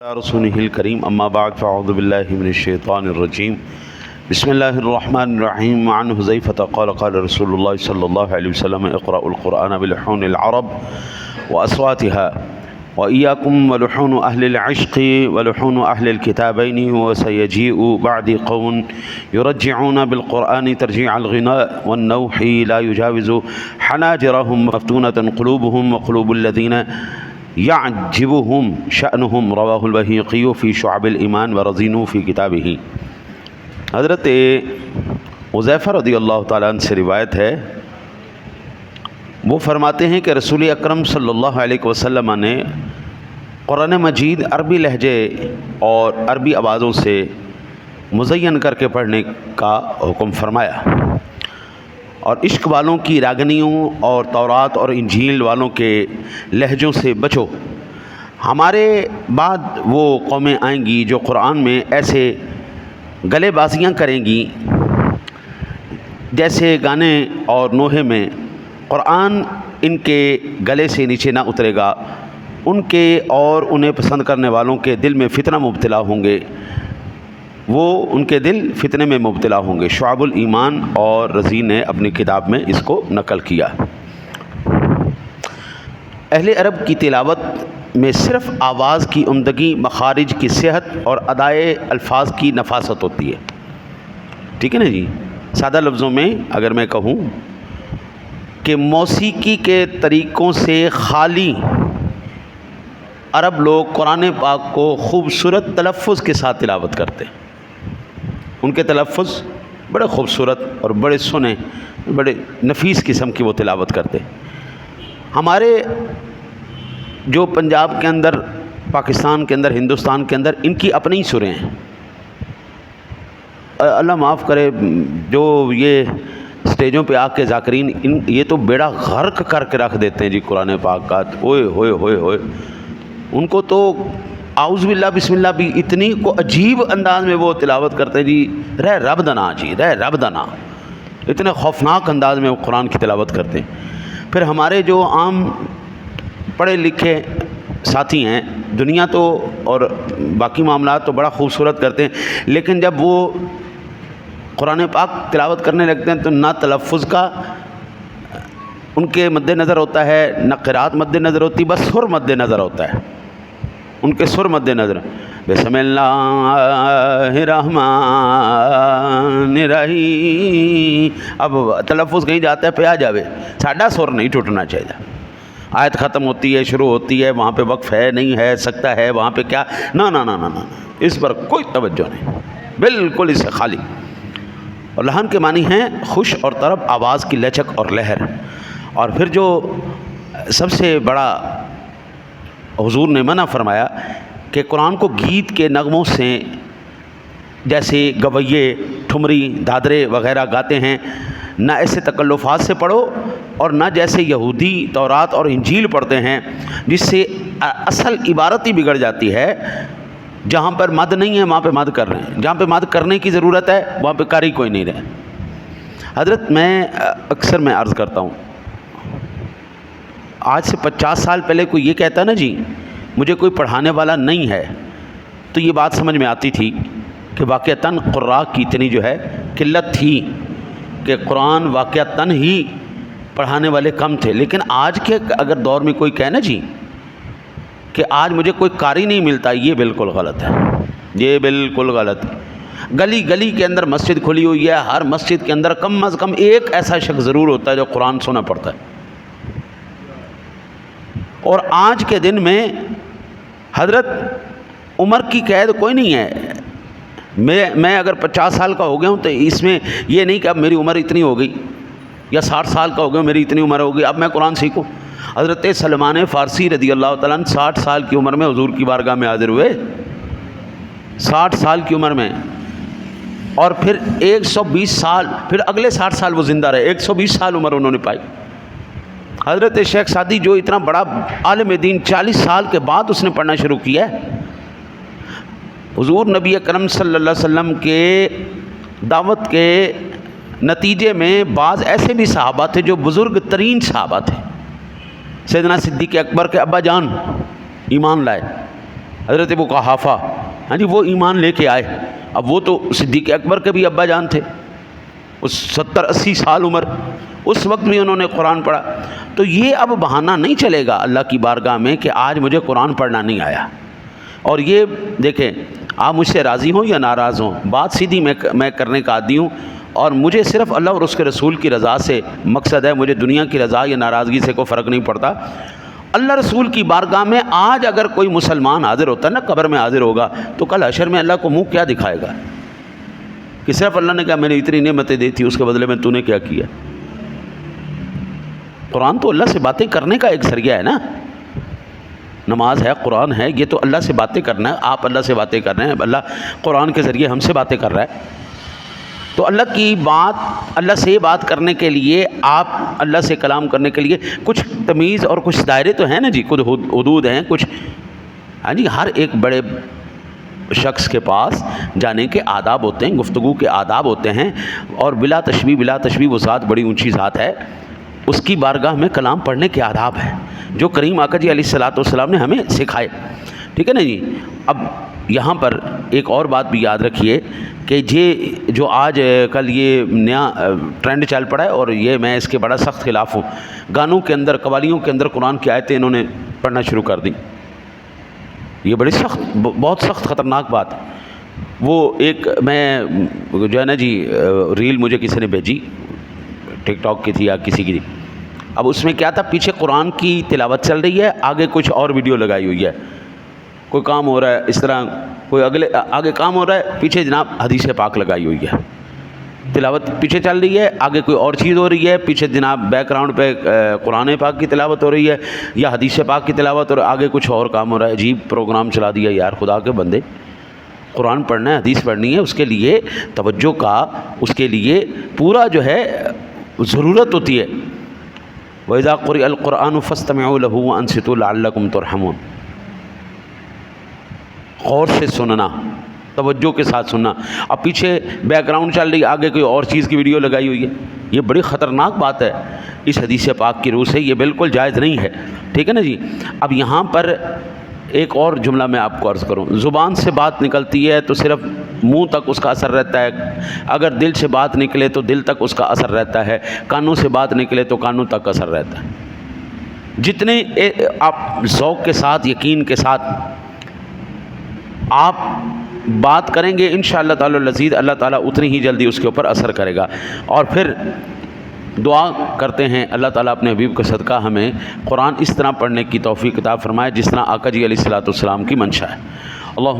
رسوله الكريم أما بعد فأعوذ بالله من الشيطان الرجيم بسم الله الرحمن الرحيم. عن حذيفة قال قال رسول الله صلى الله عليه وسلم اقرأوا القرآن بلحون العرب وأصواتها وإياكم ولحون أهل العشق ولحون أهل الكتابين وسيجيء بعد قوم يرجعون بالقرآن ترجيع الغناء والنوح لا يجاوز حناجرهم مفتونة قلوبهم وقلوب الذين یعجبہم شأنہم رواہ البہیقی فی شعب الایمان ورزینو فی کتابہ. حضرت حذیفہ رضی اللہ تعالیٰ عنہ سے روایت ہے، وہ فرماتے ہیں کہ رسول اکرم صلی اللہ علیہ وسلم نے قرآن مجید عربی لہجے اور عربی آوازوں سے مزین کر کے پڑھنے کا حکم فرمایا، اور عشق والوں کی راگنیوں اور تورات اور انجیل والوں کے لہجوں سے بچو. ہمارے بعد وہ قومیں آئیں گی جو قرآن میں ایسے گلے بازیاں کریں گی جیسے گانے اور نوحے میں. قرآن ان کے گلے سے نیچے نہ اترے گا، ان کے اور انہیں پسند کرنے والوں کے دل میں فتنہ مبتلا ہوں گے، وہ ان کے دل فتنے میں مبتلا ہوں گے. شعب الایمان اور رزین نے اپنی کتاب میں اس کو نقل کیا. اہل عرب کی تلاوت میں صرف آواز کی عمدگی، مخارج کی صحت اور ادائے الفاظ کی نفاست ہوتی ہے. ٹھیک ہے نا جی؟ سادہ لفظوں میں اگر میں کہوں کہ موسیقی کے طریقوں سے خالی عرب لوگ قرآن پاک کو خوبصورت تلفظ کے ساتھ تلاوت کرتے ہیں. ان کے تلفظ بڑے خوبصورت اور بڑے سنے، بڑے نفیس قسم کی وہ تلاوت کرتے. ہمارے جو پنجاب کے اندر، پاکستان کے اندر، ہندوستان کے اندر ان کی اپنی سریں ہیں. اللہ معاف کرے، جو یہ اسٹیجوں پہ آ کے ذاکرین یہ تو بیڑا غرق کر کے رکھ دیتے ہیں جی قرآن پاک کا. اوئے ہوئے ہوئے ہوئے، ان کو تو اعوذ باللہ بسم اللہ بھی اتنی کو عجیب انداز میں وہ تلاوت کرتے ہیں جی، رہ رب دنا جی، رہ رب دنا، اتنے خوفناک انداز میں وہ قرآن کی تلاوت کرتے ہیں. پھر ہمارے جو عام پڑھے لکھے ساتھی ہیں، دنیا تو اور باقی معاملات تو بڑا خوبصورت کرتے ہیں، لیکن جب وہ قرآن پاک تلاوت کرنے لگتے ہیں تو نہ تلفظ کا ان کے مد نظر ہوتا ہے، نہ قرات مد نظر ہوتی، بس سر مد نظر ہوتا ہے. ان کے سر مد نظر، بسم اللہ الرحمن الرحیم. اب تلفظ کہیں جاتا ہے پہ آ جاوے، ساڈا سر نہیں ٹوٹنا چاہیے. آیت ختم ہوتی ہے، شروع ہوتی ہے، وہاں پہ وقف ہے نہیں ہے، سکتا ہے وہاں پہ کیا، نہ نہ نہ نہ، اس پر کوئی توجہ نہیں، بالکل اس سے خالی. اور لحن کے معنی ہیں خوش اور طرب، آواز کی لچک اور لہر. اور پھر جو سب سے بڑا حضور نے منع فرمایا کہ قرآن کو گیت کے نغموں سے، جیسے گویے، ٹھمری، دادرے وغیرہ گاتے ہیں، نہ ایسے تکلفات سے پڑھو، اور نہ جیسے یہودی تورات اور انجیل پڑھتے ہیں جس سے اصل عبارت ہی بگڑ جاتی ہے. جہاں پر مد نہیں ہے وہاں پہ مد کر رہے ہیں، جہاں پہ مد کرنے کی ضرورت ہے وہاں پہ کاری کوئی نہیں رہے. حضرت میں اکثر میں عرض کرتا ہوں، آج سے 50 سال پہلے کوئی یہ کہتا نا جی مجھے کوئی پڑھانے والا نہیں ہے، تو یہ بات سمجھ میں آتی تھی کہ واقعتاً قراء کی اتنی جو ہے قلت تھی کہ قرآن واقعتاً ہی پڑھانے والے کم تھے. لیکن آج کے اگر دور میں کوئی کہے نا جی کہ آج مجھے کوئی قاری نہیں ملتا، یہ بالکل غلط ہے، یہ بالکل غلط ہے. گلی گلی کے اندر مسجد کھلی ہوئی ہے، ہر مسجد کے اندر کم از کم ایک ایسا شخص ضرور ہوتا ہے جو قرآن سنا پڑتا ہے. اور آج کے دن میں حضرت عمر کی قید کوئی نہیں ہے. میں اگر 50 سال کا ہو گیا ہوں تو اس میں یہ نہیں کہ اب میری عمر اتنی ہو گئی، یا 60 سال کا ہو گیا میری اتنی عمر ہو گئی اب میں قرآن سیکھوں. حضرت سلمان فارسی رضی اللہ تعالیٰ عنہ 60 سال کی عمر میں حضور کی بارگاہ میں حاضر ہوئے، 60 سال کی عمر میں، اور پھر 120 سال، پھر اگلے 60 سال وہ زندہ رہے، 120 سال عمر انہوں نے پائی. حضرت شیخ سعدی جو اتنا بڑا عالم دین 40 سال کے بعد اس نے پڑھنا شروع کیا ہے. حضور نبی اکرم صلی اللہ علیہ وسلم کے دعوت کے نتیجے میں بعض ایسے بھی صحابہ تھے جو بزرگ ترین صحابہ تھے. سیدنا صدیق اکبر کے ابا جان ایمان لائے، حضرت ابو قحافہ، ہاں جی، وہ ایمان لے کے آئے. اب وہ تو صدیق اکبر کے بھی ابا جان تھے، اس 70-80 سال عمر، اس وقت بھی انہوں نے قرآن پڑھا. تو یہ اب بہانہ نہیں چلے گا اللہ کی بارگاہ میں کہ آج مجھے قرآن پڑھنا نہیں آیا. اور یہ دیکھیں، آپ مجھ سے راضی ہوں یا ناراض ہوں، بات سیدھی میں کرنے کا عادی ہوں، اور مجھے صرف اللہ اور اس کے رسول کی رضا سے مقصد ہے. مجھے دنیا کی رضا یا ناراضگی سے کوئی فرق نہیں پڑتا. اللہ رسول کی بارگاہ میں آج اگر کوئی مسلمان حاضر ہوتا ہے نا، قبر میں حاضر ہوگا، تو کل حشر میں اللہ کو منہ کیا دکھائے گا کہ صرف اللہ نے کہا میں نے اتنی نعمتیں دی تھی، اس کے بدلے میں تو نے کیا کیا. قرآن تو اللہ سے باتیں کرنے کا ایک ذریعہ ہے نا. نماز ہے، قرآن ہے، یہ تو اللہ سے باتیں کرنا ہے. آپ اللہ سے باتیں کر رہے ہیں، اللہ قرآن کے ذریعے ہم سے باتیں کر رہا ہے. تو اللہ کی بات، اللہ سے بات کرنے کے لیے، آپ اللہ سے کلام کرنے کے لیے کچھ تمیز اور کچھ دائرے تو ہیں نا جی، کچھ حدود ہیں کچھ. ہاں جی، ہر ایک بڑے شخص کے پاس جانے کے آداب ہوتے ہیں، گفتگو کے آداب ہوتے ہیں، اور بلا تشبیہ وہ ذات بڑی اونچی ذات ہے، اس کی بارگاہ میں کلام پڑھنے کے آداب ہیں جو کریم آقا جی علیہ الصلوۃ والسلام نے ہمیں سکھائے. ٹھیک ہے نا جی. اب یہاں پر ایک اور بات بھی یاد رکھیے کہ یہ جو آج کل یہ نیا ٹرینڈ چل پڑا ہے، اور یہ میں اس کے بڑا سخت خلاف ہوں. گانوں کے اندر، قوالیوں کے اندر قرآن کی آیتیں انہوں نے پڑھنا شروع کر دی. یہ بڑی سخت، بہت سخت خطرناک بات. وہ ایک میں جو ہے نا جی ریل مجھے کسی نے بھیجی، ٹک ٹاک کی تھی یا کسی کی تھی. اب اس میں کیا تھا، پیچھے قرآن کی تلاوت چل رہی ہے، آگے کچھ اور ویڈیو لگائی ہوئی ہے، کوئی کام ہو رہا ہے اس طرح، کوئی آگے کام ہو رہا ہے، پیچھے جناب حدیث پاک لگائی ہوئی ہے. تلاوت پیچھے چل رہی ہے، آگے کوئی اور چیز ہو رہی ہے، پیچھے جناب بیک گراؤنڈ پہ قرآن پاک کی تلاوت ہو رہی ہے یا حدیث پاک کی تلاوت، اور آگے کچھ اور کام ہو رہا ہے. عجیب پروگرام چلا دیا یار. خدا کے بندے، قرآن پڑھنا ہے، حدیث پڑھنی ہے، اس کے لیے توجہ کا، اس کے لیے پورا جو ہے ضرورت ہوتی ہے. وَإِذَا قُرِئَ الْقُرْآنُ فَاسْتَمِعُوا لَهُ وَأَنصِتُوا لَعَلَّكُمْ تُرْحَمُونَ. غور سے سننا، توجہ کے ساتھ سننا. اب پیچھے بیک گراؤنڈ چل رہی ہے، آگے کوئی اور چیز کی ویڈیو لگائی ہوئی ہے. یہ بڑی خطرناک بات ہے اس حدیث پاک کی روح سے، یہ بالکل جائز نہیں ہے. ٹھیک ہے نا جی. اب یہاں پر ایک اور جملہ میں آپ کو عرض کروں. زبان سے بات نکلتی ہے تو صرف منہ تک اس کا اثر رہتا ہے، اگر دل سے بات نکلے تو دل تک اس کا اثر رہتا ہے، کانوں سے بات نکلے تو کانوں تک اثر رہتا ہے. جتنے آپ ذوق کے ساتھ، یقین کے ساتھ آپ بات کریں گے انشاءاللہ تعالی العزیز، اللہ تعالیٰ اتنی ہی جلدی اس کے اوپر اثر کرے گا. اور پھر دعا کرتے ہیں اللہ تعالیٰ اپنے حبیب کا صدقہ ہمیں قرآن اس طرح پڑھنے کی توفیق عطا فرمائے جس طرح آقا جی علیہ الصلوۃ والسلام کی منشا ہے. اللہ